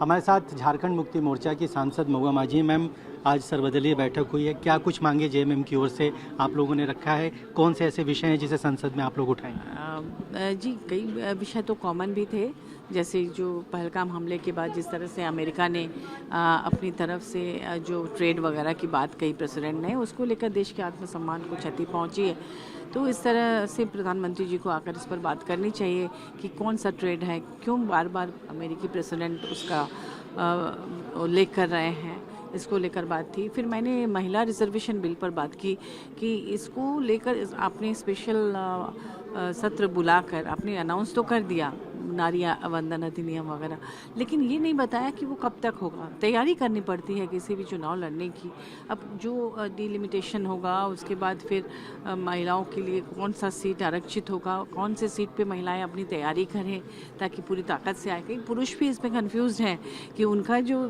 हमारे साथ झारखंड मुक्ति मोर्चा की सांसद महुआ माझी। मैम, आज सर्वदलीय बैठक हुई है, क्या कुछ मांगे जेएमएम की ओर से आप लोगों ने रखा है? कौन से ऐसे विषय हैं जिसे संसद में आप लोग उठाएंगे? जी, कई विषय तो कॉमन भी थे, जैसे जो पहलगाम हमले के बाद जिस तरह से अमेरिका ने अपनी तरफ से जो ट्रेड वगैरह की बात कही प्रेसिडेंट ने, उसको लेकर देश के आत्मसम्मान को क्षति पहुंची है। तो इस तरह से प्रधानमंत्री जी को आकर इस पर बात करनी चाहिए कि कौन सा ट्रेड है, क्यों बार बार अमेरिकी प्रेसिडेंट उसका उल्लेख कर रहे हैं, इसको लेकर बात थी। फिर मैंने महिला रिजर्वेशन बिल पर बात की कि इसको लेकर आपने स्पेशल सत्र बुलाकर आपने अनाउंस तो कर दिया, नारी वंदन अधिनियम वगैरह, लेकिन ये नहीं बताया कि वो कब तक होगा। तैयारी करनी पड़ती है किसी भी चुनाव लड़ने की। अब जो डिलिमिटेशन होगा, उसके बाद फिर महिलाओं के लिए कौन सा सीट आरक्षित होगा, कौन से सीट पे महिलाएं अपनी तैयारी करें ताकि पूरी ताकत से आए। कई पुरुष भी इसमें कंफ्यूज हैं कि उनका जो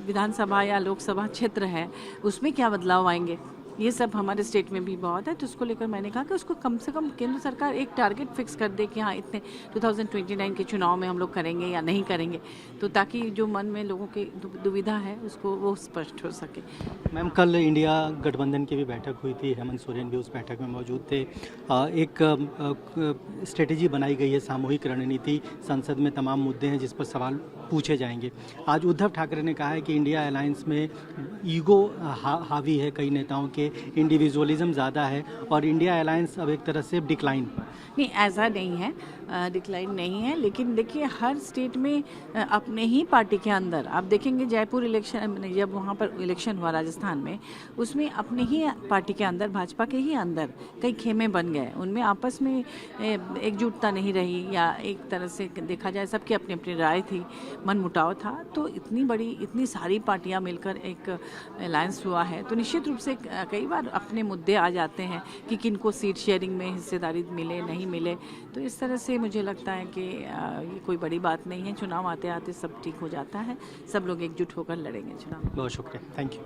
विधानसभा या लोकसभा क्षेत्र है उसमें क्या बदलाव आएंगे। ये सब हमारे स्टेट में भी बहुत है, तो उसको लेकर मैंने कहा कि उसको कम से कम केंद्र सरकार एक टारगेट फिक्स कर दे कि हाँ, इतने 2029 के चुनाव में हम लोग करेंगे या नहीं करेंगे, तो ताकि जो मन में लोगों की दुविधा है उसको वो स्पष्ट हो सके। मैम, कल इंडिया गठबंधन की भी बैठक हुई थी, हेमंत सोरेन भी उस बैठक में मौजूद थे। एक स्ट्रेटेजी बनाई गई है, सामूहिक रणनीति, संसद में तमाम मुद्दे हैं जिस पर सवाल पूछे जाएंगे। आज उद्धव ठाकरे ने कहा है कि इंडिया अलायंस में ईगो हावी है, कई नेताओं के इंडिविजुअलिज्म ज़्यादा है और इंडिया अलायंस अब एक तरह से डिक्लाइन। नहीं, ऐसा नहीं है, डिक्लाइन नहीं है, लेकिन देखिए हर स्टेट में अपने ही पार्टी के अंदर आप देखेंगे, जयपुर इलेक्शन जब वहाँ पर इलेक्शन हुआ राजस्थान में, उसमें अपने ही पार्टी के अंदर, भाजपा के ही अंदर कई खेमे बन गए, उनमें आपस में एकजुटता नहीं रही, या एक तरह से देखा जाए सबकी अपनी अपनी राय थी, मन मुटाव था। तो इतनी सारी पार्टियां मिलकर एक अलायंस हुआ है, तो निश्चित रूप से कई बार अपने मुद्दे आ जाते हैं कि किनको सीट शेयरिंग में हिस्सेदारी मिले नहीं मिले। तो इस तरह से मुझे लगता है कि ये कोई बड़ी बात नहीं है। चुनाव आते आते सब ठीक हो जाता है, सब लोग एकजुट होकर लड़ेंगे चुनाव। बहुत शुक्रिया, थैंक यू।